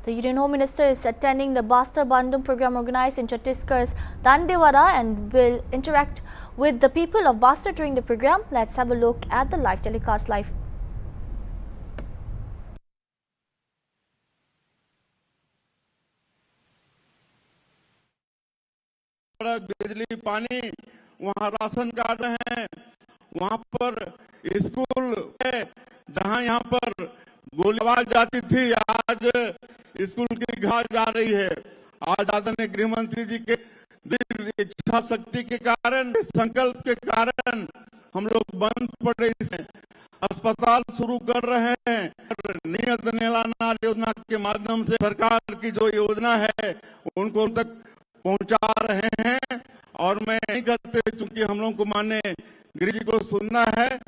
The Union Home Minister is attending the Bastar Bandung program organized in Chhattisgarh's Dantewada and will interact with the people of Bastar during the program. Let's have a look at the live telecast live. बिजली पानी वहाँ ration card हैं, वहाँ पर school है जहाँ यहाँ पर गोलीबारी जाती थी, आज स्कूल की घाट जा रही है। आज आदरणीय गृह मंत्री जी के दृढ़ इच्छा शक्ति के कारण, संकल्प के कारण हम लोग बंद पड़े हैं, अस्पताल शुरू कर रहे हैं। नियत निराला योजना के माध्यम से सरकार की जो योजना है उनको तक पहुंचा रहे हैं। और मैं नहीं कहते, चूंकि हम लोगों को माननीय गिरी जी को सुनना है,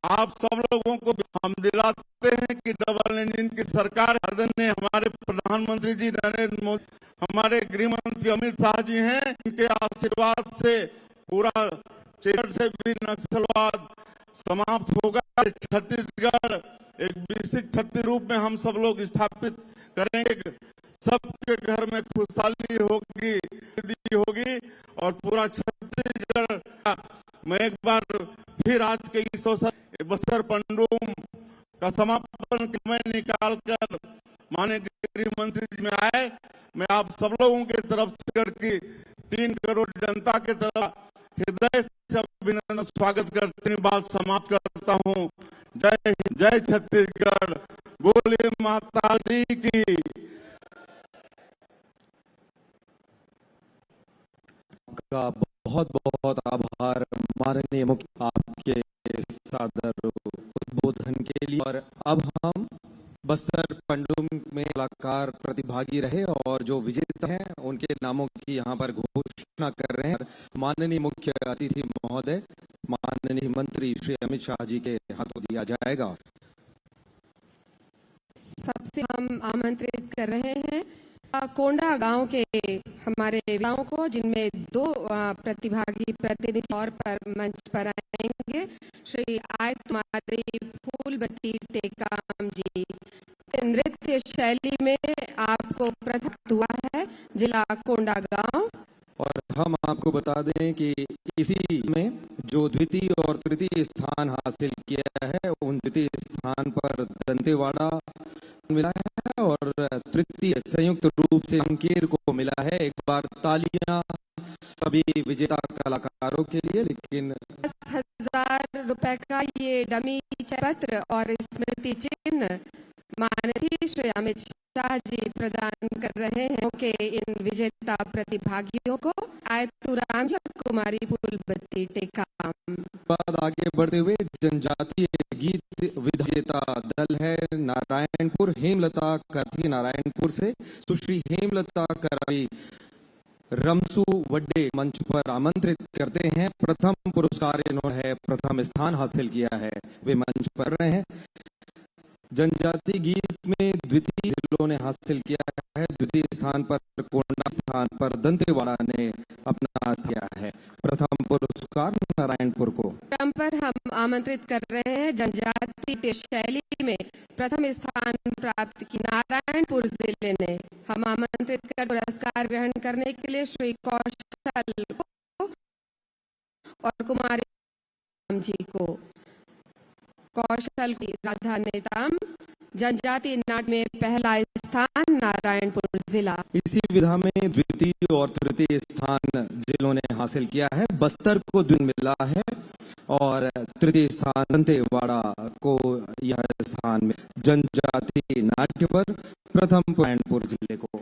आप सब लोगों को हम दिलाते हैं कि डबल इंजन की सरकार आदरणीय हमारे प्रधानमंत्री जी नरेंद्र मोदी, हमारे गृह मंत्री अमित शाह जी हैं, इनके आशीर्वाद से पूरा क्षेत्र से भी नक्सलवाद समाप्त होगा। छत्तीसगढ़ एक विकसित छत्तीस रूप में हम सब लोग स्थापित करेंगे, सबके घर में खुशहाली होगी और पूरा छत्तीसगढ़। मैं एक बार फिर आज के इस अवसर बस्तर पंडूम का समापन समय निकाल कर माननीय गृह मंत्री जी में आए, मैं आप सब लोगों के तरफ से की 3 करोड़ जनता के तरफ हृदय से अभिनंदन स्वागत करते हुए बात समाप्त करता हूँ। जय हिंद, जय छत्तीसगढ़, बोले माता दी की। का बहुत बहुत आभार माननीय मुख्य, आपके सादर उद्बोधन के लिए। और अब हम बस्तर पंडुम में कलाकार प्रतिभागी रहे और जो विजेता हैं उनके नामों की यहाँ पर घोषणा कर रहे हैं। माननीय मुख्य अतिथि महोदय, माननीय मंत्री श्री अमित शाह जी के हाथों दिया जाएगा। सबसे हम आमंत्रित कर रहे हैं कोंडा गांव के हमारे गांव को, जिनमें 2 प्रतिभागी प्रतिनिधि तौर पर मंच पर आएंगे। श्री आयतमारी फूलबती टेकाम जी, नृत्य शैली में आपको प्रथम हुआ है जिला कोंडा गांव। और हम आपको बता दें कि इसी में जो द्वितीय और तृतीय स्थान हासिल किया है, उन द्वितीय स्थान पर दंतेवाड़ा मिला है और तृतीय संयुक्त रूप से अंकेर को मिला है। एक बार तालियां सभी विजेता कलाकारों के लिए। लेकिन 10,000 रुपए का ये डमी पत्र और स्मृति चिन्ह माननीय श्री अमित शाह जी प्रदान कर रहे हैं के इन विजेता प्रतिभागियों को। आयतुराम जी और कुमारी फूलबती टेकाम। बाद आगे बढ़ते हुए जनजातीय गीत विजेता दल है नारायणपुर, हेमलता करथी नारायणपुर से। सुश्री हेमलता करावी रमसू वड्डे मंच पर आमंत्रित करते हैं। प्रथम पुरस्कार इन्होंने प्रथम स्थान हासिल किया है, वे मंच पर रहे हैं। जनजातीय गीत में द्वितीय जिलों ने हासिल किया है। द्वितीय स्थान पर कोंडा, स्थान पर दंतेवाड़ा ने अपना किया है। प्रथम पुरस्कार नारायणपुर को। क्रम पर हम आमंत्रित कर रहे हैं जनजातीय शैली में प्रथम स्थान प्राप्त की नारायणपुर जिले ने। हम आमंत्रित कर पुरस्कार ग्रहण करने के लिए श्री कौशल और कुमारी जी को। कौशल की राधा नेताम, जनजातीय नाट्य में पहला स्थान नारायणपुर जिला। इसी विधा में द्वितीय और तृतीय स्थान जिलों ने हासिल किया है। बस्तर को द्वितीय मिला है और तृतीय स्थान दंतेवाड़ा को यह स्थान में। जनजातीय नाट्य पर प्रथम नारायणपुर जिले को।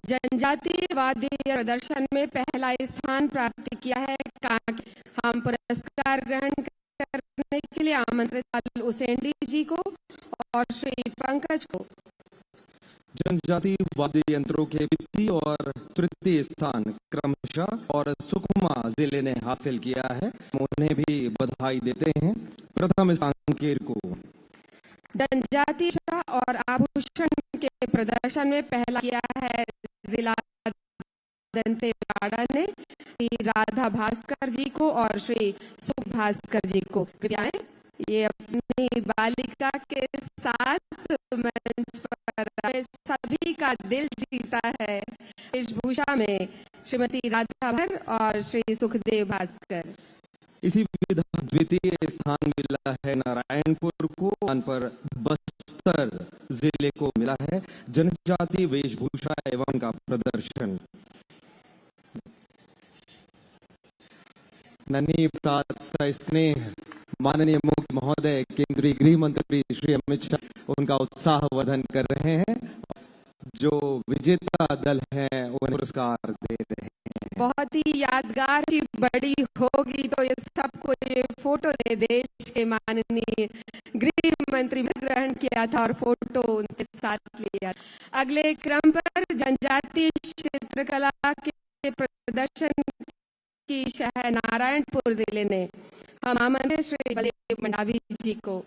जनजातीय वाद्य प्रदर्शन में पहला स्थान प्राप्त किया है कांके। हम पुरस्कार ग्रहण करने के लिए आमंत्रित उसेंडी जी को और श्री पंकज को। जनजातीय वाद्य यंत्रों के द्वितीय और तृतीय स्थान क्रमशः और सुकमा जिले ने हासिल किया है, उन्हें भी बधाई देते हैं। प्रथम स्थान अंकेर को। जनजातीय और आभूषण के प्रदर्शन में पहला किया है जिला दंतेवाड़ा ने, श्री राधा भास्कर जी को और श्री सुख भास्कर जी को। कृपया ये अपनी बालिका के साथ मंच पर सभी का दिल जीता है। वेशभूषा में श्रीमती राधा भर और श्री सुखदेव भास्कर। इसी विधा द्वितीय स्थान मिला है नारायणपुर को, स्थान पर बस्तर जिले को मिला है जनजातीय वेशभूषा एवं का प्रदर्शन। नन्ही स्नेह माननीय मुख्य महोदय केंद्रीय गृह मंत्री श्री अमित शाह उनका उत्साहवर्धन कर रहे हैं। जो विजेता दल है उन्हें पुरस्कार दे रहे हैं। बहुत ही यादगार बड़ी होगी तो ये सबको ये फोटो ने देश के माननीय गृह मंत्री ने ग्रहण किया था और फोटो उनके साथ लिया। अगले क्रम पर जनजातीय चित्रकला के प्रदर्शन की शहर नारायणपुर जिले ने हम आमंत्रित श्री बलदेव मंडावी जी को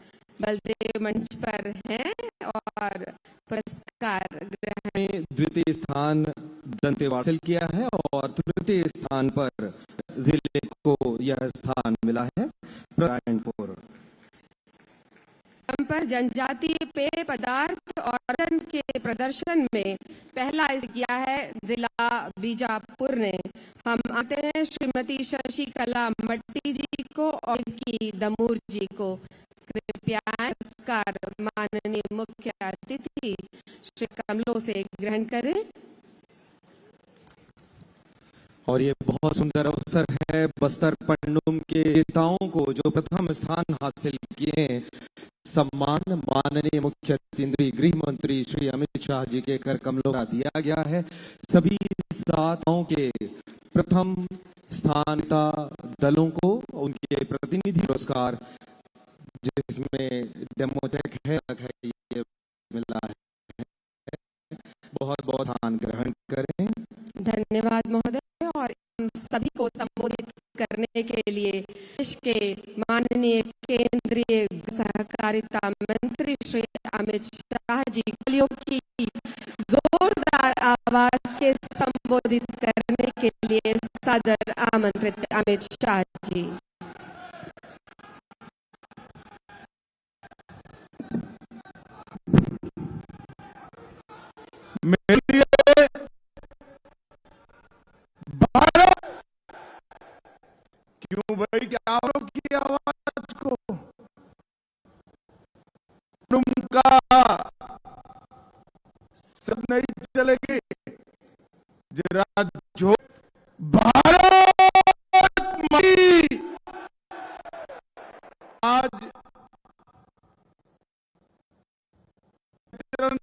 बलदेव मंच पर हैं और पुरस्कार ग्रहण में द्वितीय स्थान दंतेवाड़ा हासिल किया है और तृतीय स्थान पर जिले को यह स्थान मिला है नारायणपुर। पर जनजातीय पेय पदार्थ और के प्रदर्शन में पहला किया है जिला बीजापुर ने। हम आते हैं श्रीमती शशिकला मट्टी जी को और की दमूर जी को। कृपया पुरस्कार माननीय मुख्य अतिथि श्री कमलों से ग्रहण करें। और ये बहुत सुंदर अवसर है बस्तर पंडुम के नेताओं को जो प्रथम स्थान हासिल किए सम्मान माननीय मुख्य केंद्रीय गृह मंत्री श्री अमित शाह जी के कर कमलों का दिया गया है। सभी 7 के प्रथम स्थान दलों को उनके प्रतिनिधि पुरस्कार जिसमें डेमोटेक है ये मिला है। बहुत बहुत ध्यान ग्रहण करें। धन्यवाद महोदय। और सभी को संबोधित करने के लिए देश के माननीय केंद्रीय सहकारिता मंत्री श्री अमित शाह जी की जोरदार आवाज के संबोधित करने के लिए सादर आमंत्रित अमित शाह जी। मेरे लिए भारत क्यों भाई क्या आरोप की आवाज को उनका सब नहीं चलेगी जरा जो भारत माई आज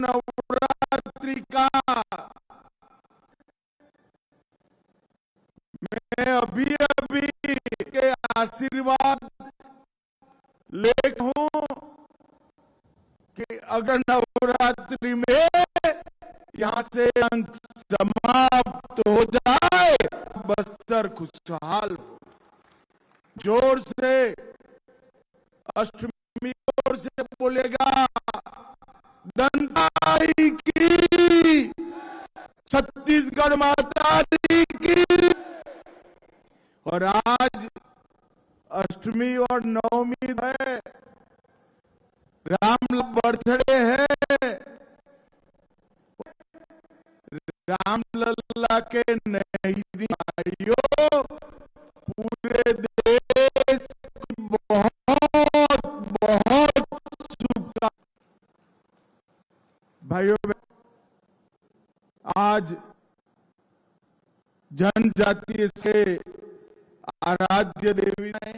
नवरात्रि का मैं अभी अभी के आशीर्वाद ले हूं कि अगर नवरात्रि में यहां से अंत समाप्त हो जाए बस्तर खुशहाल हो। जोर से अष्टमी जोर से बोलेगा दंताई की, छत्तीसगढ़ माता की। और आज अष्टमी और नवमी है, राम बर्थडे है। राम लल्ला के नई भाइयों पूरे देश की बहुत बहुत शुभकामनाएं। भाइयों आज जनजातीय से आराध्य देवी है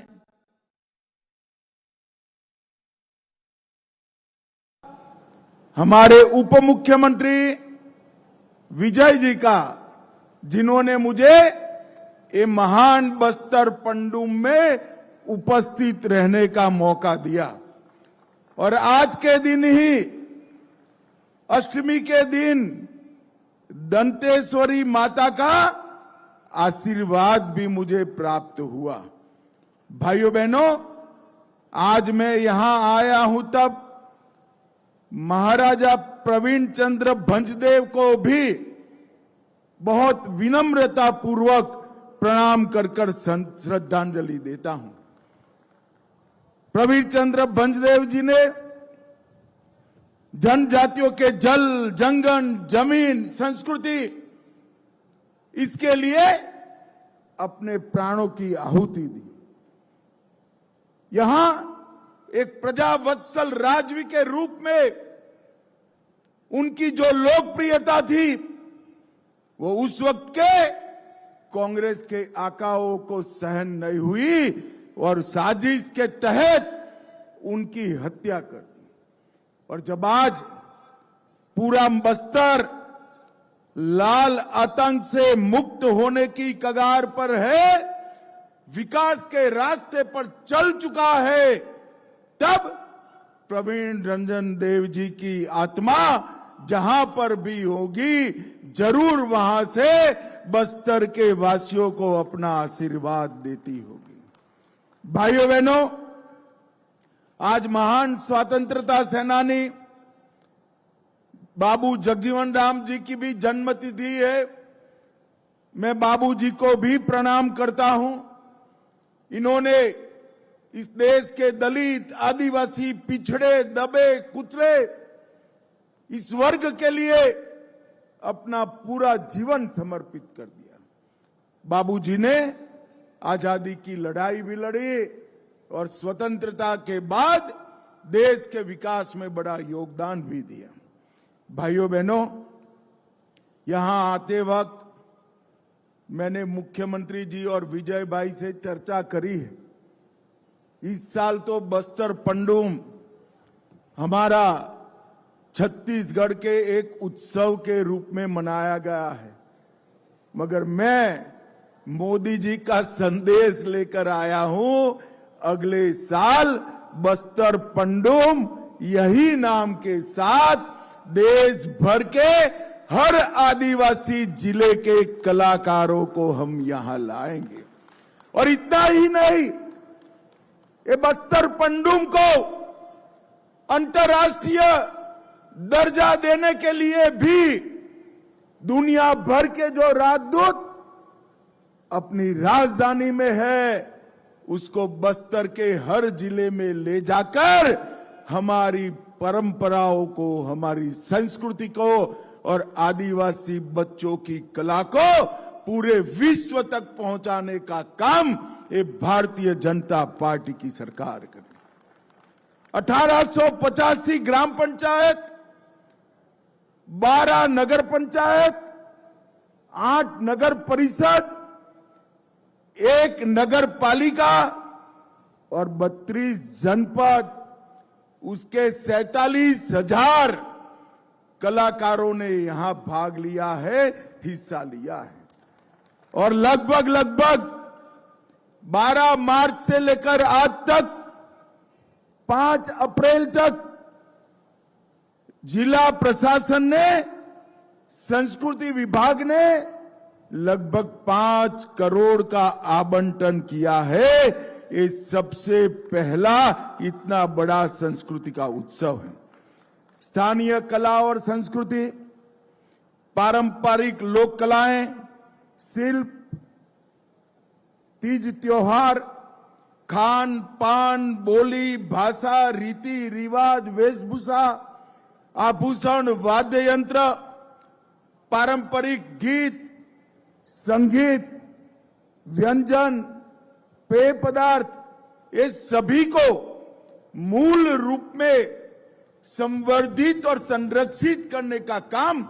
हमारे उप मुख्यमंत्री विजय जी का, जिन्होंने मुझे ये महान बस्तर पंडुम में उपस्थित रहने का मौका दिया। और आज के दिन ही अष्टमी के दिन दंतेश्वरी माता का आशीर्वाद भी मुझे प्राप्त हुआ। भाइयों बहनों, आज मैं यहां आया हूं तब महाराजा प्रवीण चंद्र भंजदेव को भी बहुत विनम्रता पूर्वक प्रणाम कर श्रद्धांजलि देता हूं। प्रवीर चंद्र भंजदेव जी ने जनजातियों के जल, जंगल, जमीन, संस्कृति, इसके लिए अपने प्राणों की आहुति दी। यहां एक प्रजावत्सल राजवी के रूप में उनकी जो लोकप्रियता थी, वो उस वक्त के कांग्रेस के आकाओं को सहन नहीं हुई और साजिश के तहत उनकी हत्या कर दी। और जब आज पूरा बस्तर लाल आतंक से मुक्त होने की कगार पर है, विकास के रास्ते पर चल चुका है, तब प्रवीण रंजन देव जी की आत्मा जहां पर भी होगी, जरूर वहां से बस्तर के वासियों को अपना आशीर्वाद देती होगी। भाइयों बहनों, आज महान स्वतंत्रता सेनानी बाबू जगजीवन राम जी की भी जन्मतिथि है। मैं बाबू जी को भी प्रणाम करता हूं। इन्होंने इस देश के दलित, आदिवासी, पिछड़े, दबे, कुचले इस वर्ग के लिए अपना पूरा जीवन समर्पित कर दिया। बाबूजी ने आजादी की लड़ाई भी लड़ी और स्वतंत्रता के बाद देश के विकास में बड़ा योगदान भी दिया। भाइयों बहनों, यहां आते वक्त मैंने मुख्यमंत्री जी और विजय भाई से चर्चा करी है। इस साल तो बस्तर पंडुम हमारा छत्तीसगढ़ के एक उत्सव के रूप में मनाया गया है, मगर मैं मोदी जी का संदेश लेकर आया हूं। अगले साल बस्तर पंडुम यही नाम के साथ देश भर के हर आदिवासी जिले के कलाकारों को हम यहां लाएंगे। और इतना ही नहीं, ये बस्तर पंडुम को अंतर्राष्ट्रीय दर्जा देने के लिए भी दुनिया भर के जो राजदूत अपनी राजधानी में है, उसको बस्तर के हर जिले में ले जाकर हमारी परंपराओं को, हमारी संस्कृति को और आदिवासी बच्चों की कला को पूरे विश्व तक पहुंचाने का काम ये भारतीय जनता पार्टी की सरकार करे। 1885 ग्राम पंचायत, 12 नगर पंचायत, 8 नगर परिषद, 1 नगर पालिका और 32 जनपद, उसके 47,000 कलाकारों ने यहां भाग लिया है, हिस्सा लिया है। और लगभग 12 मार्च से लेकर आज तक 5 अप्रैल तक जिला प्रशासन ने, संस्कृति विभाग ने लगभग 5 करोड़ का आवंटन किया है। ये सबसे पहला इतना बड़ा संस्कृति का उत्सव है। स्थानीय कला और संस्कृति, पारंपरिक लोक कलाएं, शिल्प, तीज त्योहार, खान पान, बोली, भाषा, रीति रिवाज, वेशभूषा, आभूषण, वाद्य यंत्र, पारंपरिक गीत, संगीत, व्यंजन, पेय पदार्थ, ये सभी को मूल रूप में संवर्धित और संरक्षित करने का काम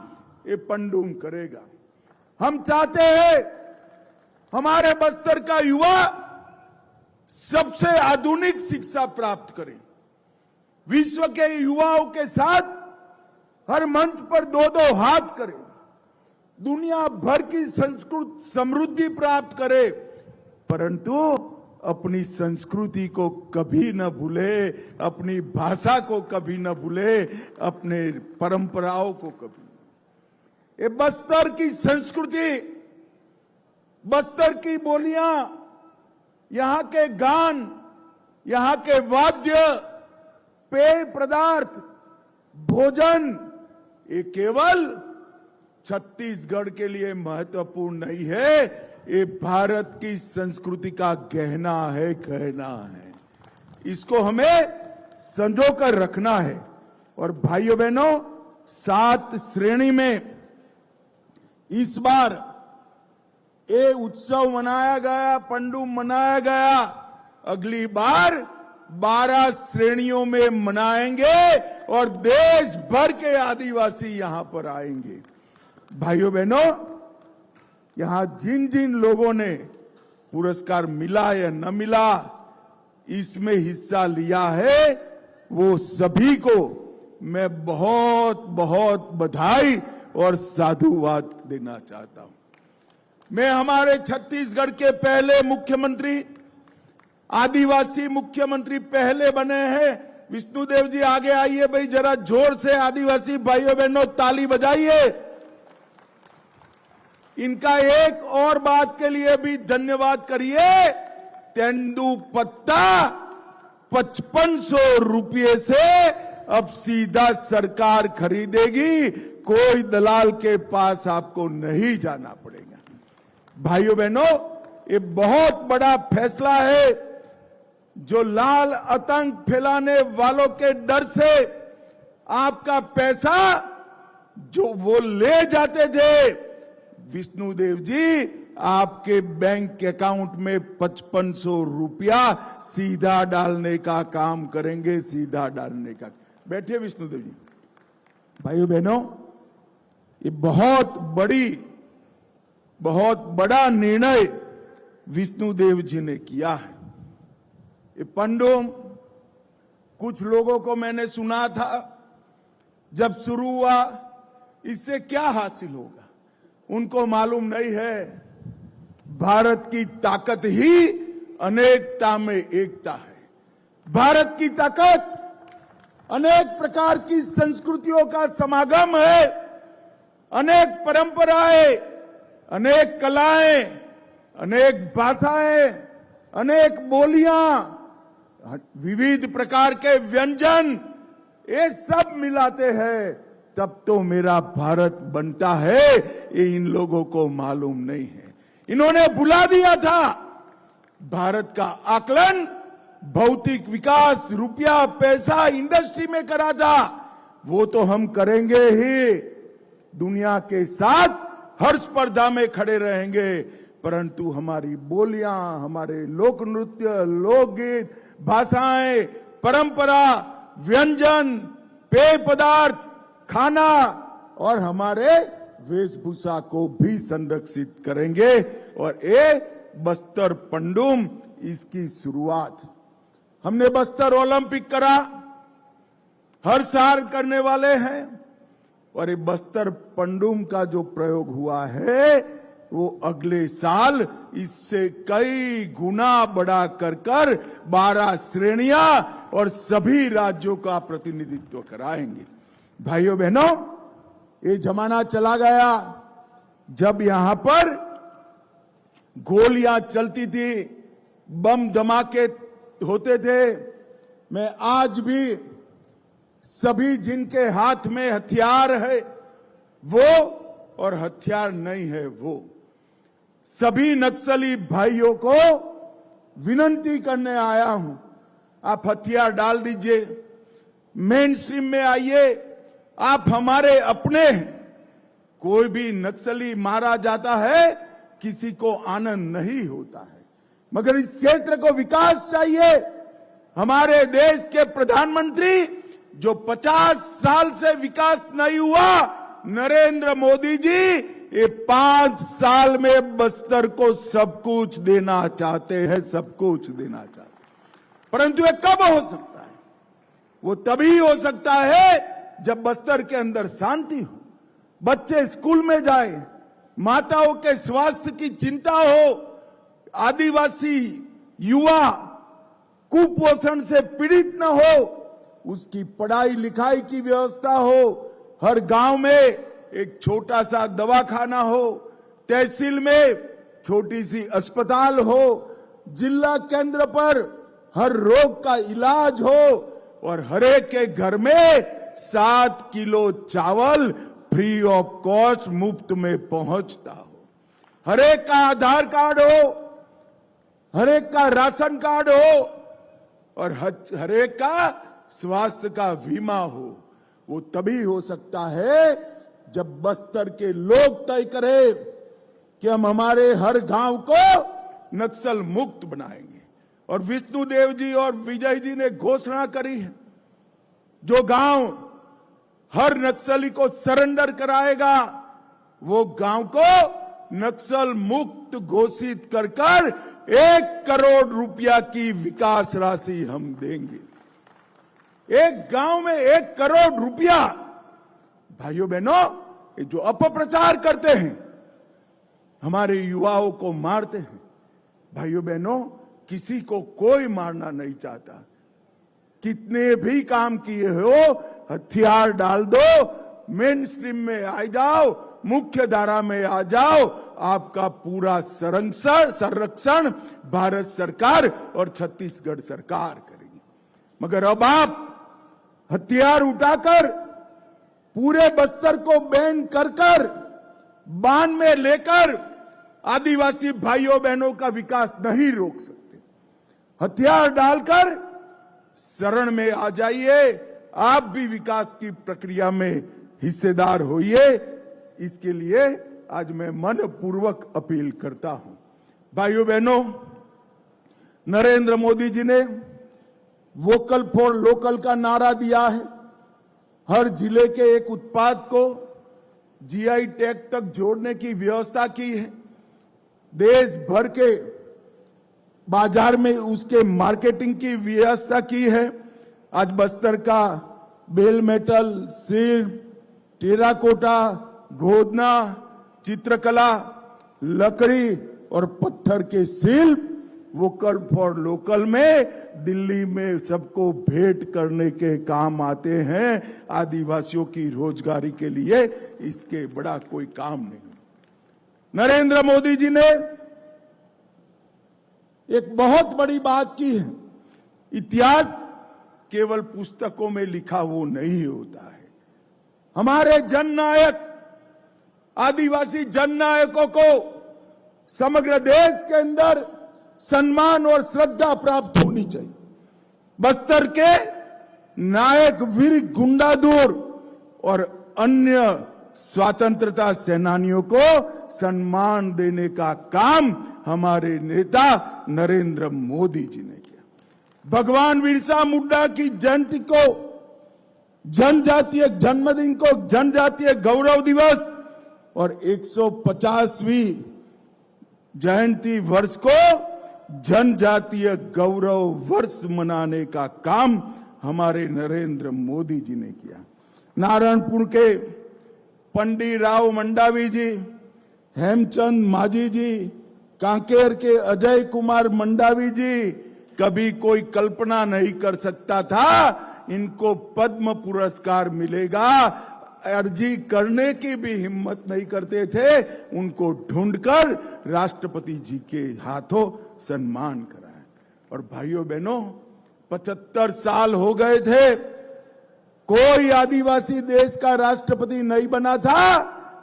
ये पंडुम करेगा। हम चाहते हैं हमारे बस्तर का युवा सबसे आधुनिक शिक्षा प्राप्त करे, विश्व के युवाओं के साथ हर मंच पर 2-2 हाथ करे, दुनिया भर की संस्कृत समृद्धि प्राप्त करे, परंतु अपनी संस्कृति को कभी न भूले, अपनी भाषा को कभी न भूले, अपने परंपराओं को कभी न। ये बस्तर की संस्कृति, बस्तर की बोलियां, यहां के गान, यहां के वाद्य, पेय पदार्थ, भोजन, ये केवल छत्तीसगढ़ के लिए महत्वपूर्ण नहीं है, ये भारत की संस्कृति का गहना है, कहना है। इसको हमें संजो कर रखना है। और भाइयों बहनों, 7 श्रेणी में इस बार ये उत्सव मनाया गया, पंडुम मनाया गया। अगली बार 12 श्रेणियों में मनाएंगे और देश भर के आदिवासी यहां पर आएंगे। भाइयों बहनों, यहां जिन जिन लोगों ने पुरस्कार मिला या न मिला, इसमें हिस्सा लिया है, वो सभी को मैं बहुत बहुत बधाई और साधुवाद देना चाहता हूं। मैं हमारे छत्तीसगढ़ के पहले मुख्यमंत्री, आदिवासी मुख्यमंत्री पहले बने हैं। विष्णुदेव जी आगे आइए भाई, जरा जोर से आदिवासी भाइयों बहनों ताली बजाइए। इनका एक और बात के लिए भी धन्यवाद करिए। तेंदुपत्ता 5500 रुपये से अब सीधा सरकार खरीदेगी, कोई दलाल के पास आपको नहीं जाना पड़ेगा। भाइयों बहनों, ये बहुत बड़ा फैसला है जो लाल आतंक फैलाने वालों के डर से आपका पैसा जो वो ले जाते थे, विष्णुदेव जी आपके बैंक अकाउंट में 5500 रुपया सीधा डालने का काम करेंगे, सीधा डालने का। बैठिए विष्णुदेव जी। भाइयों बहनों, ये बहुत बड़ा निर्णय विष्णुदेव जी ने किया है। ये पंडुम कुछ लोगों को मैंने सुना था जब शुरू हुआ, इससे क्या हासिल होगा, उनको मालूम नहीं है। भारत की ताकत ही अनेकता में एकता है। भारत की ताकत अनेक प्रकार की संस्कृतियों का समागम है। अनेक परंपराएं, अनेक कलाएं, अनेक भाषाएं, अनेक बोलियां, विविध प्रकार के व्यंजन, ये सब मिलाते हैं तब तो मेरा भारत बनता है। ये इन लोगों को मालूम नहीं है। इन्होंने भुला दिया था भारत का आकलन भौतिक विकास, रुपया पैसा, इंडस्ट्री में करा था। वो तो हम करेंगे ही, दुनिया के साथ हर स्पर्धा में खड़े रहेंगे, परंतु हमारी बोलियां, हमारे लोक नृत्य, लोकगीत, भाषाएं, परंपरा, व्यंजन, पेय पदार्थ, खाना और हमारे वेशभूषा को भी संरक्षित करेंगे। और ये बस्तर पंडुम इसकी शुरुआत। हमने बस्तर ओलंपिक करा, हर साल करने वाले हैं। और ये बस्तर पंडुम का जो प्रयोग हुआ है वो अगले साल इससे कई गुना बढ़ा कर 12 श्रेणियां और सभी राज्यों का प्रतिनिधित्व कराएंगे। भाइयों बहनों, ये जमाना चला गया जब यहां पर गोलियां चलती थी, बम धमाके होते थे। मैं आज भी सभी जिनके हाथ में हथियार है वो और हथियार नहीं है वो, सभी नक्सली भाइयों को विनती करने आया हूं, आप हथियार डाल दीजिए, मेन स्ट्रीम में आइए, आप हमारे अपने हैं। कोई भी नक्सली मारा जाता है, किसी को आनंद नहीं होता है, मगर इस क्षेत्र को विकास चाहिए। हमारे देश के प्रधानमंत्री जो 50 साल से विकास नहीं हुआ, नरेंद्र मोदी जी ये 5 साल में बस्तर को सब कुछ देना चाहते हैं, सब कुछ देना चाहते हैं। परंतु ये कब हो सकता है? वो तभी हो सकता है जब बस्तर के अंदर शांति हो, बच्चे स्कूल में जाए, माताओं के स्वास्थ्य की चिंता हो, आदिवासी युवा कुपोषण से पीड़ित न हो, उसकी पढ़ाई लिखाई की व्यवस्था हो, हर गांव में एक छोटा सा दवाखाना हो, तहसील में छोटी सी अस्पताल हो, जिला केंद्र पर हर रोग का इलाज हो और हर एक के घर में 7 किलो चावल फ्री ऑफ कॉस्ट मुफ्त में पहुंचता हो, हर एक का आधार कार्ड हो, हर एक का राशन कार्ड हो, और हर एक का स्वास्थ्य का बीमा हो। वो तभी हो सकता है जब बस्तर के लोग तय करें कि हम हमारे हर गांव को नक्सल मुक्त बनाएंगे। और विष्णुदेव जी और विजय जी ने घोषणा करी है, जो गांव हर नक्सली को सरेंडर कराएगा वो गांव को नक्सल मुक्त घोषित कर 1 करोड़ रुपया की विकास राशि हम देंगे। एक गांव में 1 करोड़ रुपया। भाइयों बहनों, ये जो अपप्रचार करते हैं, हमारे युवाओं को मारते हैं। भाइयों बहनों, किसी को कोई मारना नहीं चाहता। कितने भी काम किए हो, हथियार डाल दो, मेन स्ट्रीम में आ जाओ, मुख्य धारा में आ जाओ, आपका पूरा संरक्षण भारत सरकार और छत्तीसगढ़ सरकार करेगी। मगर अब आप हथियार उठाकर पूरे बस्तर को बैन कर बांध में लेकर आदिवासी भाइयों बहनों का विकास नहीं रोक सकते। हथियार डालकर शरण में आ जाइए, आप भी विकास की प्रक्रिया में हिस्सेदार होइए। इसके लिए आज मैं मनपूर्वक अपील करता हूं। भाइयों बहनों, नरेंद्र मोदी जी ने वोकल फॉर लोकल का नारा दिया है। हर जिले के एक उत्पाद को जीआई टैग तक जोड़ने की व्यवस्था की है। देश भर के बाजार में उसके मार्केटिंग की व्यवस्था की है। आज बस्तर का बेल मेटल, सिर, टेराकोटा, गोदना, चित्रकला, लकड़ी और पत्थर के शिल्प वोकल फॉर लोकल में दिल्ली में सबको भेंट करने के काम आते हैं। आदिवासियों की रोजगारी के लिए इसके बड़ा कोई काम नहीं। नरेंद्र मोदी जी ने एक बहुत बड़ी बात की है। इतिहास केवल पुस्तकों में लिखा वो नहीं होता है। हमारे जननायक, आदिवासी जननायकों को समग्र देश के अंदर सम्मान और श्रद्धा प्राप्त होनी चाहिए। बस्तर के नायक वीर गुंडाधुर और अन्य स्वतंत्रता सेनानियों को सम्मान देने का काम हमारे नेता नरेंद्र मोदी जी ने किया। भगवान बिरसा मुंडा की जयंती को, जनजातीय जन्मदिन को जनजातीय गौरव दिवस और 150वीं जयंती वर्ष को जनजातीय गौरव वर्ष मनाने का काम हमारे नरेंद्र मोदी जी ने किया। नारायणपुर के पंडित राव मंडावी जी, हेमचंद माझी जी, कांकेर के अजय कुमार मंडावी जी, कभी कोई कल्पना नहीं कर सकता था इनको पद्म पुरस्कार मिलेगा। अर्जी करने की भी हिम्मत नहीं करते थे। उनको ढूंढकर राष्ट्रपति जी के हाथों सम्मान कराया। और भाइयों बहनों, 75 साल हो गए थे, कोई आदिवासी देश का राष्ट्रपति नहीं बना था।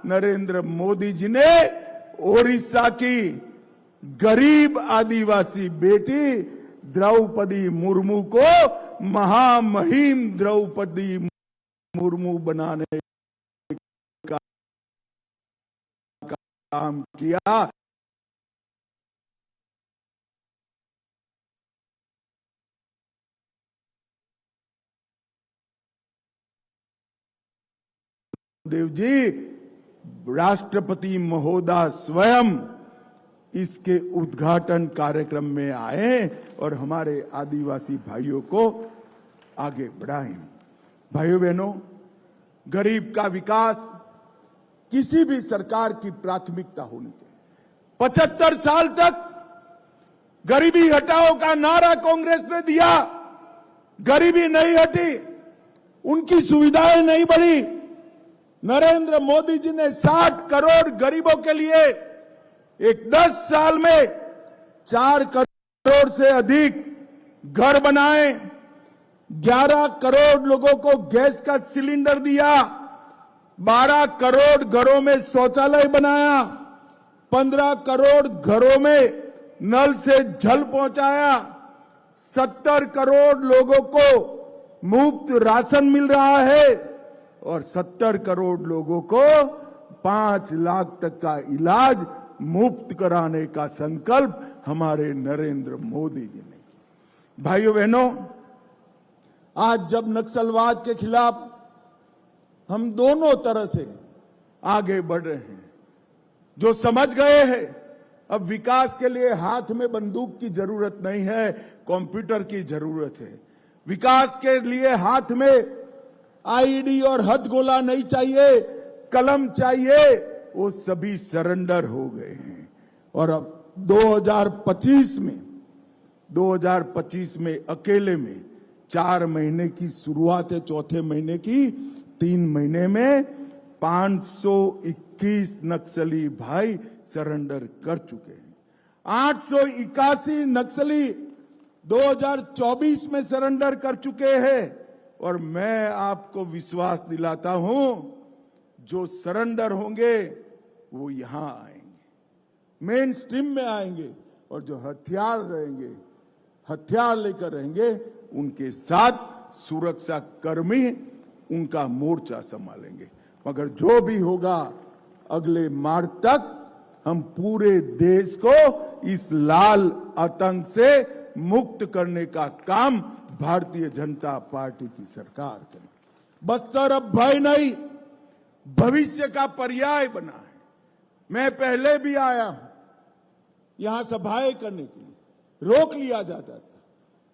नरेंद्र मोदी जी ने ओडिशा की गरीब आदिवासी बेटी द्रौपदी मुर्मू को महामहिम द्रौपदी मुर्मू बनाने का काम किया। देव जी, राष्ट्रपति महोदय स्वयं इसके उद्घाटन कार्यक्रम में आए और हमारे आदिवासी भाइयों को आगे बढ़ाएं। भाइयों बहनों, गरीब का विकास किसी भी सरकार की प्राथमिकता होनी चाहिए। 75 साल तक गरीबी हटाओ का नारा कांग्रेस ने दिया, गरीबी नहीं हटी, उनकी सुविधाएं नहीं बढ़ी। नरेंद्र मोदी जी ने 60 करोड़ गरीबों के लिए एक 10 साल में 4 करोड़ से अधिक घर बनाए, 11 करोड़ लोगों को गैस का सिलेंडर दिया, 12 करोड़ घरों में शौचालय बनाया, 15 करोड़ घरों में नल से जल पहुंचाया, 70 करोड़ लोगों को मुफ्त राशन मिल रहा है और 70 करोड़ लोगों को 5 लाख तक का इलाज मुफ्त कराने का संकल्प हमारे नरेंद्र मोदी जी ने किया। भाइयों बहनों, आज जब नक्सलवाद के खिलाफ हम दोनों तरह से आगे बढ़ रहे हैं, जो समझ गए हैं अब विकास के लिए हाथ में बंदूक की जरूरत नहीं है, कंप्यूटर की जरूरत है। विकास के लिए हाथ में आईडी और हथगोला नहीं चाहिए, कलम चाहिए, वो सभी सरेंडर हो गए हैं। और अब 2025 में अकेले में 4 महीने की शुरुआत है, चौथे महीने की 3 महीने में 521 नक्सली भाई सरेंडर कर चुके हैं। 881 नक्सली 2024 में सरेंडर कर चुके हैं। और मैं आपको विश्वास दिलाता हूं, जो सरेंडर होंगे वो यहां आएंगे, मेन स्ट्रीम में आएंगे, और जो हथियार रहेंगे, हथियार लेकर रहेंगे, उनके साथ सुरक्षा कर्मी उनका मोर्चा संभालेंगे। मगर जो भी होगा, अगले मार्च तक हम पूरे देश को इस लाल आतंक से मुक्त करने का काम भारतीय जनता पार्टी की सरकार करे। बस्तर अब भय नहीं, भविष्य का पर्याय बना है। मैं पहले भी आया हूं यहां सभाएं करने के लिए, रोक लिया जाता था,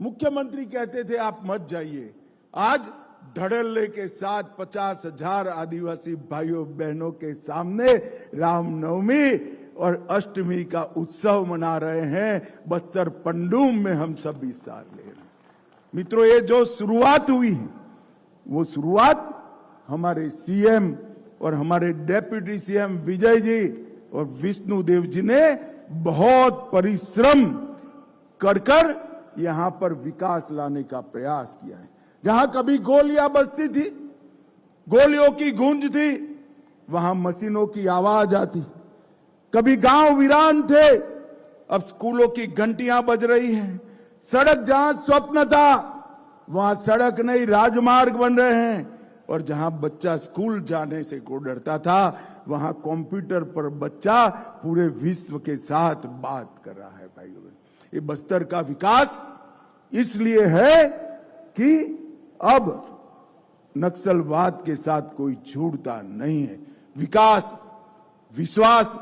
मुख्यमंत्री कहते थे आप मत जाइए। आज धड़ल्ले के साथ 50,000 आदिवासी भाइयों बहनों के सामने रामनवमी और अष्टमी का उत्सव मना रहे हैं। बस्तर पंडूम में हम सब हिस्सा ले रहे हैं। मित्रों, ये जो शुरुआत हुई है, वो शुरुआत हमारे सीएम और हमारे डेप्यूटी सीएम विजय जी और विष्णु देव जी ने बहुत परिश्रम कर यहां पर विकास लाने का प्रयास किया है। जहां कभी गोलियां बजती थी, गोलियों की गूंज थी, वहां मशीनों की आवाज आती। कभी गांव वीरान थे, अब स्कूलों की घंटियां बज रही हैं। सड़क जहां स्वप्न था, वहां सड़क नहीं, राजमार्ग बन रहे हैं। और जहां बच्चा स्कूल जाने से को डरता था, वहां कंप्यूटर पर बच्चा पूरे विश्व के साथ बात कर रहा है। भाइयों, ये बस्तर का विकास इसलिए है कि अब नक्सलवाद के साथ कोई जुड़ता नहीं है। विकास, विश्वास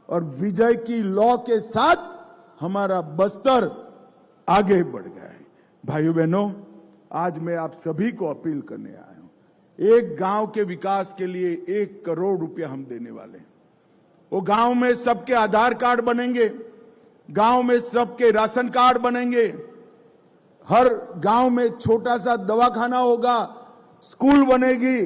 और विजय की लौ के साथ हमारा बस्तर आगे बढ़ गया है। भाइयों बहनों, आज मैं आप सभी को अपील करने आया हूं। एक गांव के विकास के लिए 1 करोड़ रुपया हम देने वाले हैं। वो गांव में सबके आधार कार्ड बनेंगे, गांव में सबके राशन कार्ड बनेंगे, हर गांव में छोटा सा दवाखाना होगा, स्कूल बनेगी।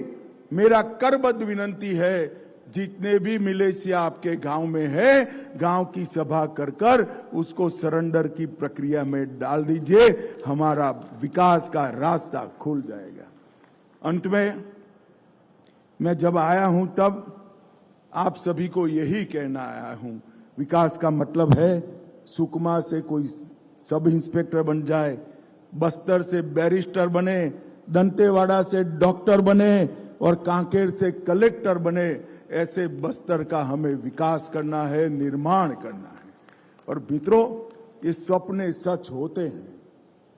मेरा करबद्ध विनंती है, जितने भी मिलिशिया आपके गांव में है, गांव की सभा कर उसको सरेंडर की प्रक्रिया में डाल दीजिए। हमारा विकास का रास्ता खुल जाएगा। अंत में मैं जब आया हूं तब आप सभी को यही कहना आया हूं, विकास का मतलब है सुकमा से कोई सब इंस्पेक्टर बन जाए, बस्तर से बैरिस्टर बने, दंतेवाड़ा से डॉक्टर बने और कांकेर से कलेक्टर बने। ऐसे बस्तर का हमें विकास करना है, निर्माण करना है। और मित्रों, ये सपने सच होते हैं,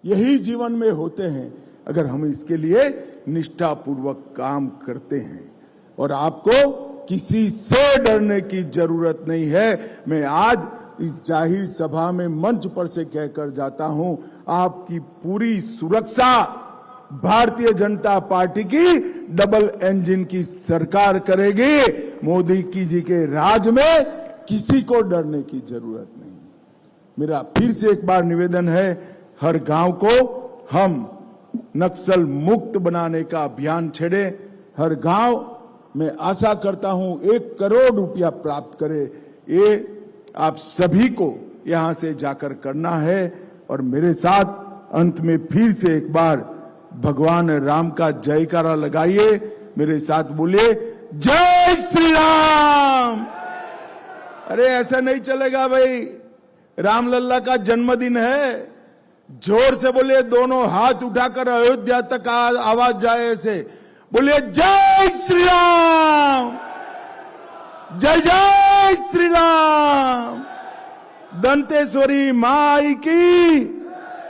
यही जीवन में होते हैं अगर हम इसके लिए निष्ठापूर्वक काम करते हैं। और आपको किसी से डरने की जरूरत नहीं है। मैं आज इस जाहिर सभा में मंच पर से कहकर जाता हूं, आपकी पूरी सुरक्षा भारतीय जनता पार्टी की डबल इंजन की सरकार करेगी। मोदी जी के राज में किसी को डरने की जरूरत नहीं। मेरा फिर से एक बार निवेदन है, हर गांव को हम नक्सल मुक्त बनाने का अभियान छेड़े। हर गांव में आशा करता हूं 1 करोड़ रुपया प्राप्त करे। ये आप सभी को यहां से जाकर करना है। और मेरे साथ अंत में फिर से एक बार भगवान राम का जयकारा लगाइए। मेरे साथ बोलिए, जय श्री राम। अरे ऐसा नहीं चलेगा भाई, रामलल्ला का जन्मदिन है, जोर से बोलिए, दोनों हाथ उठाकर अयोध्या तक आवाज जाए ऐसे बोलिए, जय श्री राम, जय जय श्री राम। दंतेश्वरी माई की